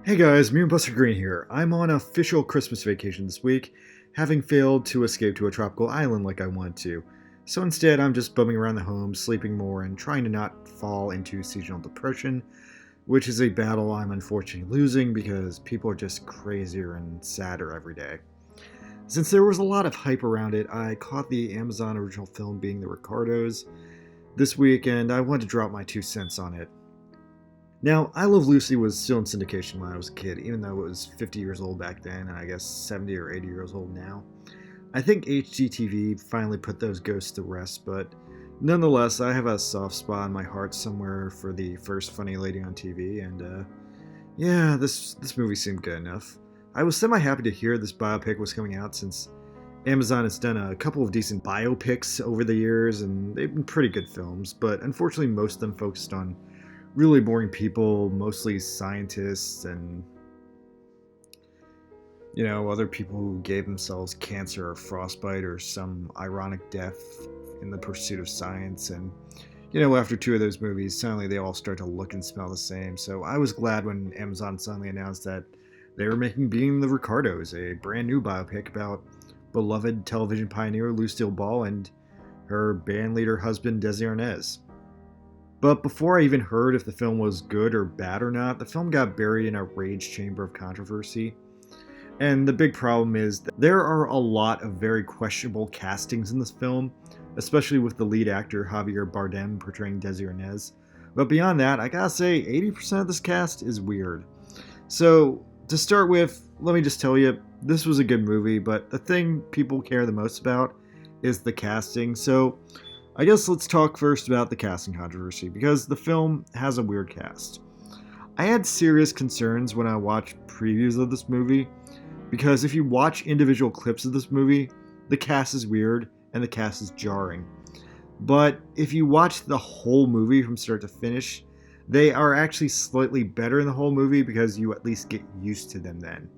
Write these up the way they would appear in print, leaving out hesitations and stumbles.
Hey guys, me and Buster Green here. I'm on official Christmas vacation this week, having failed to escape to a tropical island like I wanted to. So instead, I'm just bumming around the home, sleeping more, and trying to not fall into seasonal depression, which is a battle I'm unfortunately losing because people are just crazier and sadder every day. Since there was a lot of hype around it, I caught the Amazon original film being The Ricardos this week, and I wanted to drop my 2 cents on it. Now, I Love Lucy was still in syndication when I was a kid, even though it was 50 years old back then, and I guess 70 or 80 years old now. I think HGTV finally put those ghosts to rest, but nonetheless, I have a soft spot in my heart somewhere for the first funny lady on TV, and yeah, this movie seemed good enough. I was semi-happy to hear this biopic was coming out since Amazon has done a couple of decent biopics over the years, and they've been pretty good films, but unfortunately most of them focused on really boring people, mostly scientists and, other people who gave themselves cancer or frostbite or some ironic death in the pursuit of science. And, after two of those movies, suddenly they all start to look and smell the same. So I was glad when Amazon suddenly announced that they were making Being the Ricardos, a brand new biopic about beloved television pioneer Lucille Ball and her bandleader husband Desi Arnaz. But before I even heard if the film was good or bad or not, the film got buried in a rage chamber of controversy. And the big problem is that there are a lot of very questionable castings in this film, especially with the lead actor Javier Bardem portraying Desi Arnaz. But beyond that, I gotta say, 80% of this cast is weird. So, to start with, let me just tell you, this was a good movie, but the thing people care the most about is the casting. So, I guess let's talk first about the casting controversy, because the film has a weird cast. I had serious concerns when I watched previews of this movie, because if you watch individual clips of this movie, the cast is weird and the cast is jarring. But if you watch the whole movie from start to finish, they are actually slightly better in the whole movie because you at least get used to them then.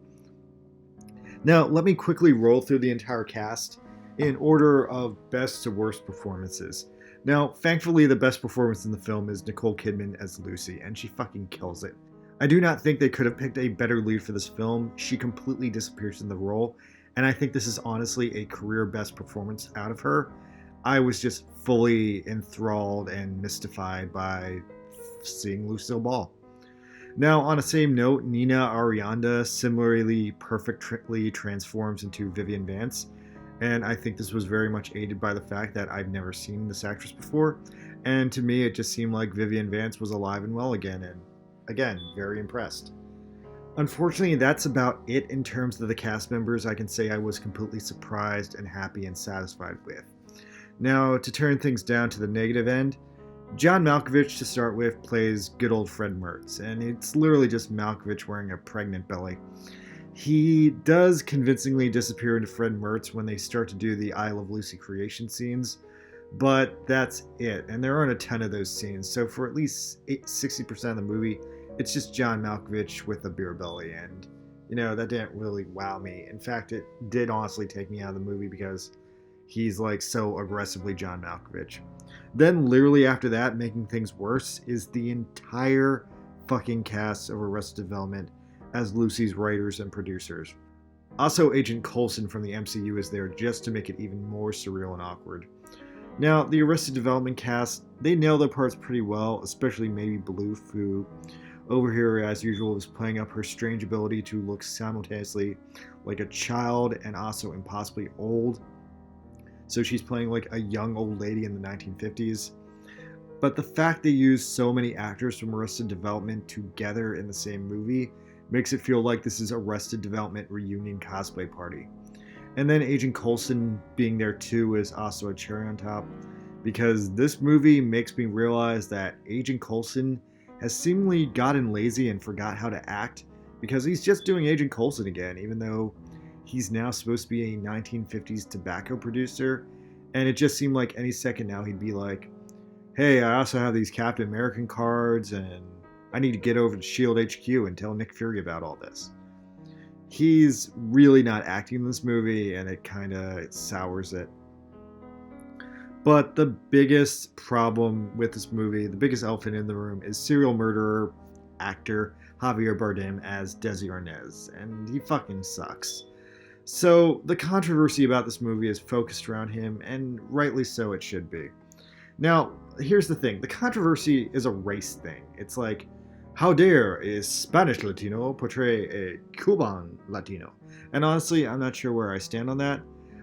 Now, let me quickly roll through the entire cast in order of best to worst performances. Now, thankfully, the best performance in the film is Nicole Kidman as Lucy, and she fucking kills it. I do not think they could have picked a better lead for this film. She completely disappears in the role, and I think this is honestly a career best performance out of her. I was just fully enthralled and mystified by seeing Lucille Ball. Now, on a same note, Nina Arianda similarly perfectly transforms into Vivian Vance, and I think this was very much aided by the fact that I've never seen this actress before, and to me it just seemed like Vivian Vance was alive and well again, and again, very impressed. Unfortunately, that's about it in terms of the cast members I can say I was completely surprised and happy and satisfied with. Now, to turn things down to the negative end, John Malkovich, to start with, plays good old Fred Mertz, and it's literally just Malkovich wearing a pregnant belly. He does convincingly disappear into Fred Mertz when they start to do the I Love Lucy creation scenes, but that's it, and there aren't a ton of those scenes, so for at least 60% of the movie, it's just John Malkovich with a beer belly, and, that didn't really wow me. In fact, it did honestly take me out of the movie because he's like so aggressively John Malkovich. Then literally after that, making things worse, is the entire fucking cast of Arrested Development as Lucy's writers and producers. Also, Agent Coulson from the MCU is there just to make it even more surreal and awkward. Now, the Arrested Development cast, they nail their parts pretty well, especially maybe Blue, who over here, as usual, is playing up her strange ability to look simultaneously like a child and also impossibly old. So she's playing like a young old lady in the 1950s. But the fact they use so many actors from Arrested Development together in the same movie makes it feel like this is Arrested Development reunion cosplay party. And then Agent Coulson being there too is also a cherry on top, because this movie makes me realize that Agent Coulson has seemingly gotten lazy and forgot how to act, because he's just doing Agent Coulson again, even though he's now supposed to be a 1950s tobacco producer, and it just seemed like any second now he'd be like, hey, I also have these Captain American cards, and I need to get over to SHIELD HQ and tell Nick Fury about all this. He's really not acting in this movie, and it kind of sours it. But the biggest problem with this movie, the biggest elephant in the room, is serial murderer actor Javier Bardem as Desi Arnaz, and he fucking sucks. So the controversy about this movie is focused around him, and rightly so it should be. Now, here's the thing. The controversy is a race thing. It's like, how dare a Spanish Latino portray a Cuban Latino? And honestly, I'm not sure where I stand on that.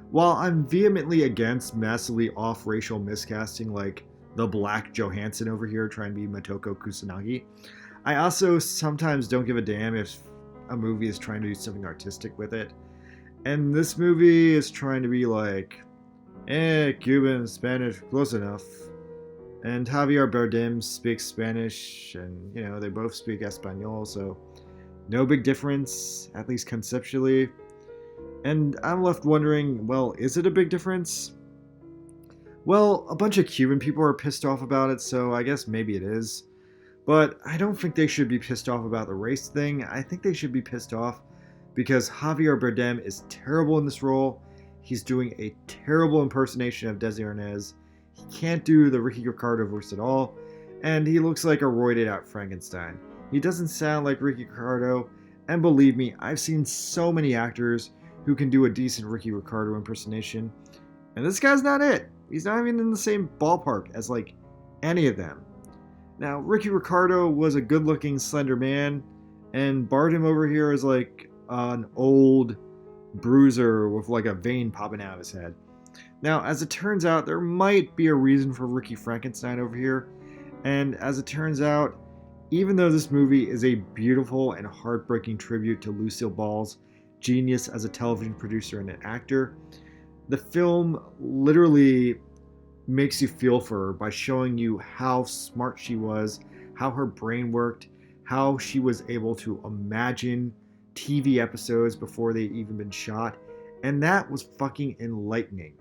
While I'm vehemently against massively off-racial miscasting like the black Johansson over here trying to be Motoko Kusanagi, I also sometimes don't give a damn if a movie is trying to do something artistic with it. And this movie is trying to be like, Cuban, Spanish, close enough. And Javier Bardem speaks Spanish, and, they both speak Espanol, so no big difference, at least conceptually. And I'm left wondering, well, is it a big difference? Well, a bunch of Cuban people are pissed off about it, so I guess maybe it is. But I don't think they should be pissed off about the race thing. I think they should be pissed off because Javier Bardem is terrible in this role. He's doing a terrible impersonation of Desi Arnaz. He can't do the Ricky Ricardo voice at all, and he looks like a roided out Frankenstein. He doesn't sound like Ricky Ricardo, and believe me, I've seen so many actors who can do a decent Ricky Ricardo impersonation, and this guy's not it. He's not even in the same ballpark as like any of them. Now, Ricky Ricardo was a good-looking, slender man, and Bardem over here is like an old bruiser with like a vein popping out of his head. Now, as it turns out, there might be a reason for Ricky Frankenstein over here, and as it turns out, even though this movie is a beautiful and heartbreaking tribute to Lucille Ball's genius as a television producer and an actor, the film literally makes you feel for her by showing you how smart she was, how her brain worked, how she was able to imagine TV episodes before they'd even been shot, and that was fucking enlightening.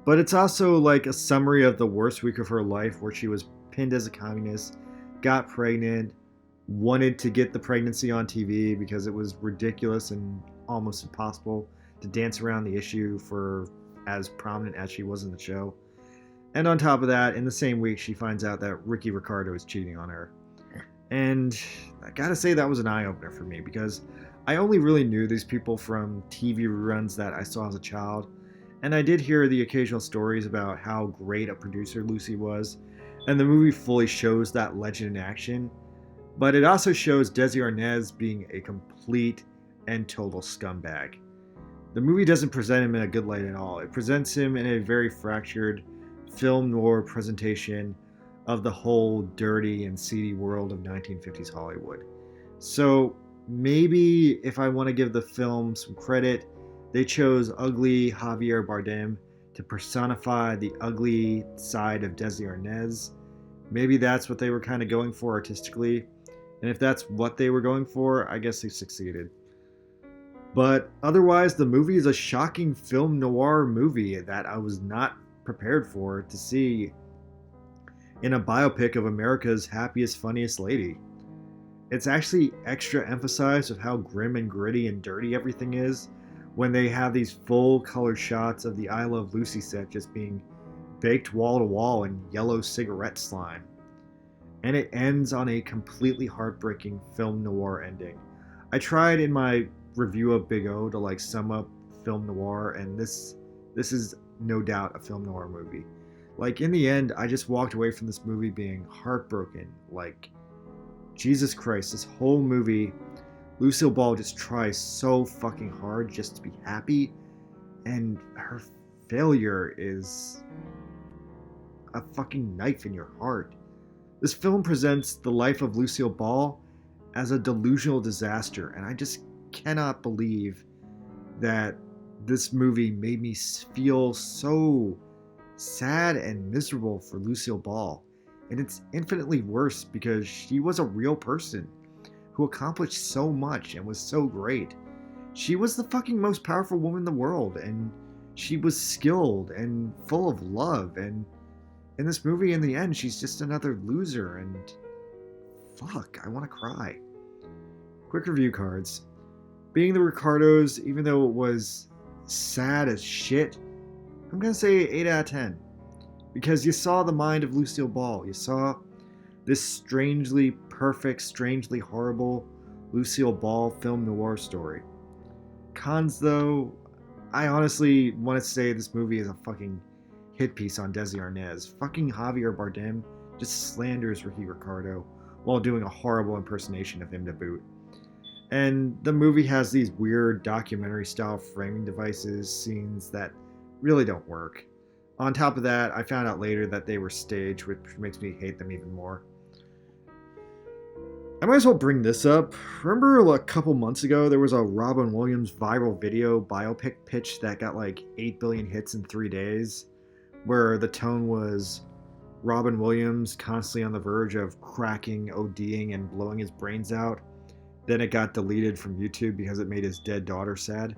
But it's also like a summary of the worst week of her life where she was pinned as a communist, got pregnant, wanted to get the pregnancy on TV because it was ridiculous and almost impossible to dance around the issue for as prominent as she was in the show. And on top of that, in the same week, she finds out that Ricky Ricardo is cheating on her. And I gotta say that was an eye-opener for me because I only really knew these people from TV reruns that I saw as a child. And I did hear the occasional stories about how great a producer Lucy was, and the movie fully shows that legend in action. But it also shows Desi Arnaz being a complete and total scumbag. The movie doesn't present him in a good light at all. It presents him in a very fractured film noir presentation of the whole dirty and seedy world of 1950s Hollywood. So maybe if I want to give the film some credit, they chose ugly Javier Bardem to personify the ugly side of Desi Arnaz. Maybe that's what they were kind of going for artistically. And if that's what they were going for, I guess they succeeded. But otherwise, the movie is a shocking film noir movie that I was not prepared for to see in a biopic of America's happiest, funniest lady. It's actually extra emphasized of how grim and gritty and dirty everything is when they have these full color shots of the I Love Lucy set just being baked wall to wall in yellow cigarette slime. And it ends on a completely heartbreaking film noir ending. I tried in my review of Big O to like sum up film noir, and this is no doubt a film noir movie. Like in the end, I just walked away from this movie being heartbroken. Like, Jesus Christ, this whole movie, Lucille Ball just tries so fucking hard just to be happy, and her failure is a fucking knife in your heart. This film presents the life of Lucille Ball as a delusional disaster, and I just cannot believe that this movie made me feel so sad and miserable for Lucille Ball. And it's infinitely worse because she was a real person who accomplished so much and was so great. She was the fucking most powerful woman in the world, and she was skilled and full of love, and in this movie, in the end, she's just another loser, and fuck, I want to cry. Quick review cards. Being the Ricardos, even though it was sad as shit, I'm going to say 8 out of 10. Because you saw the mind of Lucille Ball. You saw this strangely perfect, strangely horrible Lucille Ball film noir story. Cons, though, I honestly want to say this movie is a fucking hit piece on Desi Arnaz. Fucking Javier Bardem just slanders Ricky Ricardo while doing a horrible impersonation of him to boot. And the movie has these weird documentary style framing devices, scenes that really don't work. On top of that, I found out later that they were staged, which makes me hate them even more. I might as well bring this up. Remember a couple months ago, there was a Robin Williams viral video biopic pitch that got like 8 billion hits in 3 days, where the tone was Robin Williams constantly on the verge of cracking, ODing, and blowing his brains out. Then it got deleted from YouTube because it made his dead daughter sad.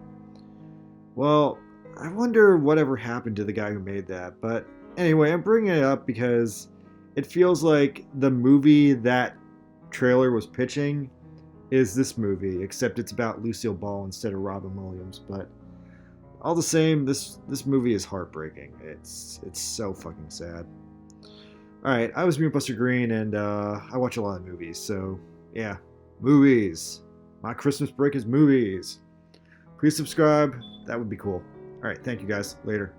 Well, I wonder whatever happened to the guy who made that. But anyway, I'm bringing it up because it feels like the movie that trailer was pitching is this movie, except it's about Lucille Ball instead of Robin Williams. But all the same, this movie is heartbreaking. It's so fucking sad. Alright, I was Buster Green, and I watch a lot of movies, so yeah, movies. My Christmas break is movies. Please subscribe, that would be cool. Alright, thank you guys. Later.